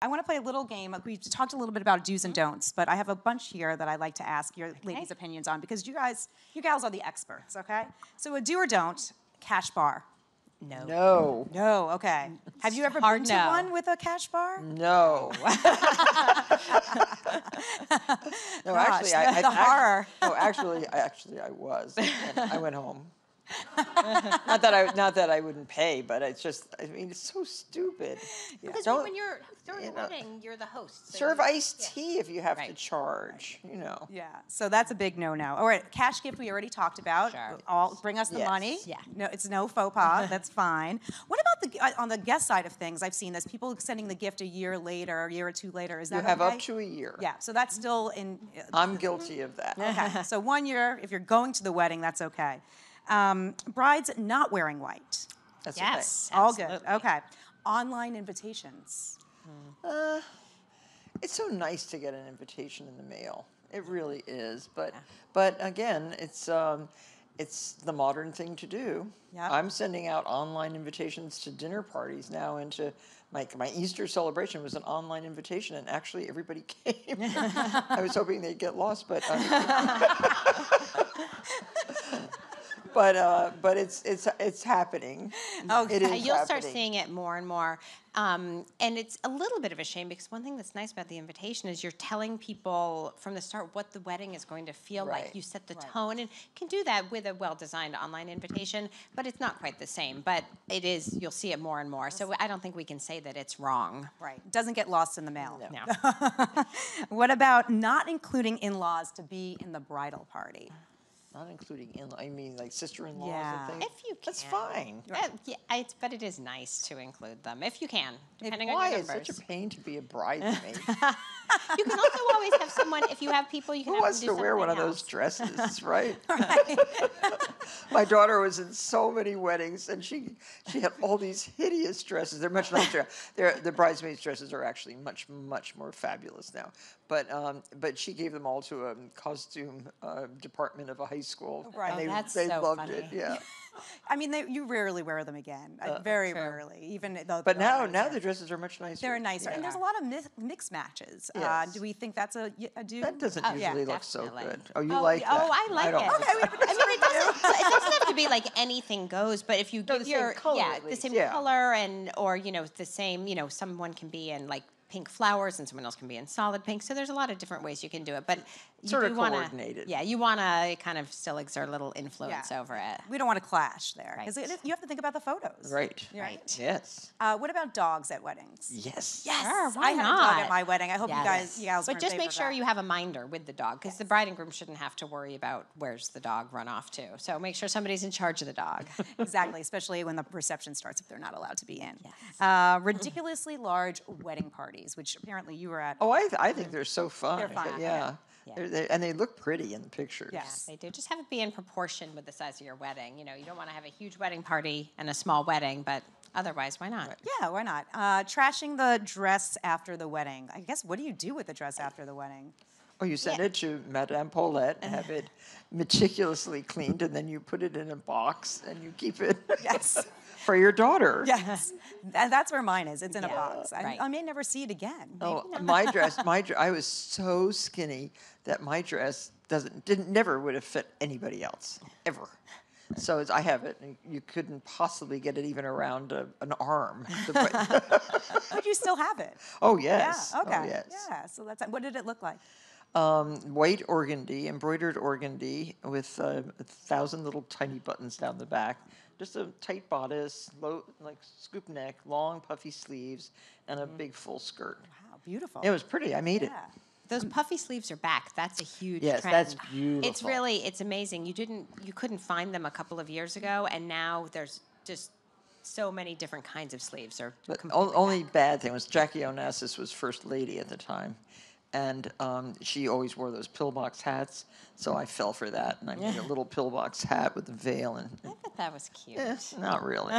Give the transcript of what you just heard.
I want to play a little game. We talked a little bit about do's and don'ts, but I have a bunch here that I'd like to ask your ladies' opinions on because you gals are the experts, okay? So a do or don't, cash bar. No. No. No, okay. Have you ever been to one with a cash bar? No. No, Gosh, actually, the horror. No, actually, I was. And I went home. Not that I wouldn't pay, but it's just, I mean, it's so stupid. Because when you're throwing a wedding, you're the host. So serve iced tea if you have to charge, you know. Yeah, so that's a big no-no. All right, cash gift we already talked about. Sure. All bring us the money. Yeah. No, it's no faux pas. That's fine. What about on the guest side of things? I've seen this. People sending the gift a year later, a year or two later. Is that You have okay? up to a year. Yeah, so that's still in. I'm guilty of that. Okay, so 1 year. If you're going to the wedding, that's okay. Brides not wearing white. That's yes. All good. Okay. Online invitations. okay. It's so nice to get an invitation in the mail. It really is. But again, it's the modern thing to do. Yep. I'm sending out online invitations to dinner parties now, and to my Easter celebration was an online invitation, and actually everybody came. I was hoping they'd get lost, but. But it's happening. Oh, it is You'll happening. start seeing it more and more. And it's a little bit of a shame because one thing that's nice about the invitation is you're telling people from the start what the wedding is going to feel like. You set the tone, and you can do that with a well-designed online invitation, but it's not quite the same. But it is, you'll see it more and more. So I don't think we can say that it's wrong. Right. Doesn't get lost in the mail. No. What about not including in-laws to be in the bridal party? Not including I mean, like sister-in-laws Yeah. and things. If you can. That's fine. But it is nice to include them, if you can, depending Why? on your It's numbers. such a pain to be a bridesmaid. You can also always have someone, if you have people, you can Who have wants them do to wear one of something those else. dresses, right? My daughter was in so many weddings, and she had all these hideous dresses. They're much nicer. The bridesmaids' dresses are actually much more fabulous now. But she gave them all to a costume department of a high school. Right. And That's they so loved funny. it. Yeah. I mean, you rarely wear them again. Very True. rarely, even though. But now the dresses are much nicer. they're nicer, and there's a lot of mix matches. Yes. Do we think that's a do? That doesn't usually look so definitely. good. Oh, you like that? Oh, I like don't it. like that. I mean, it doesn't have to be like anything goes, but if you No, give the same color, at the least. same Yeah. color, or the same, someone can be in like pink flowers and someone else can be in solid pink. So there's a lot of different ways you can do it, but you Sort do of wanna, coordinated. Yeah, you want to kind of still exert a little influence over it. We don't want to clash there because Right. you have to think about the photos. Right. Right. Yes. What about dogs at weddings? Yes. Sure, why I had not? a dog at my wedding. I hope Yes. you gals. But were in just favor make of sure that. you have a minder with the dog, because the bride and groom shouldn't have to worry about where's the dog run off to. So make sure somebody's in charge of the dog. Exactly, especially when the reception starts if they're not allowed to be in. Yes. Ridiculously large wedding parties, which apparently you were at. Oh, I think they're so fun. They're fun, Yeah. yeah. And they look pretty in the pictures. Yes. They do. Just have it be in proportion with the size of your wedding. You don't want to have a huge wedding party and a small wedding, but otherwise, why not? Yeah, why not? Trashing the dress after the wedding. I guess, what do you do with the dress after the wedding? Oh, you send it to Madame Paulette, have it meticulously cleaned, and then you put it in a box and you keep it Yes. for your daughter. Yes, and that's where mine is. It's in a Yeah, box. right. I may never see it again. Oh, my dress, I was so skinny that my dress never would have fit anybody else, ever. So I have it, and you couldn't possibly get it even around an arm. But you still have it. Oh, yes. Yeah. Okay. Oh, yes. Yeah. So what did it look like? White organdy, embroidered organdy with 1,000 little tiny buttons down the back. Just a tight bodice, low, like scoop neck, long puffy sleeves, and a big full skirt. Wow, beautiful. It was pretty. I made it. Yeah. Those puffy sleeves are back. That's a huge Yes, trend. that's beautiful. It's amazing. You couldn't find them a couple of years ago, and now there's just so many different kinds of sleeves. But only bad thing was Jackie Onassis was first lady at the time, and she always wore those pillbox hats. So I fell for that, and I made a little pillbox hat with a veil. And I thought that was cute. not really.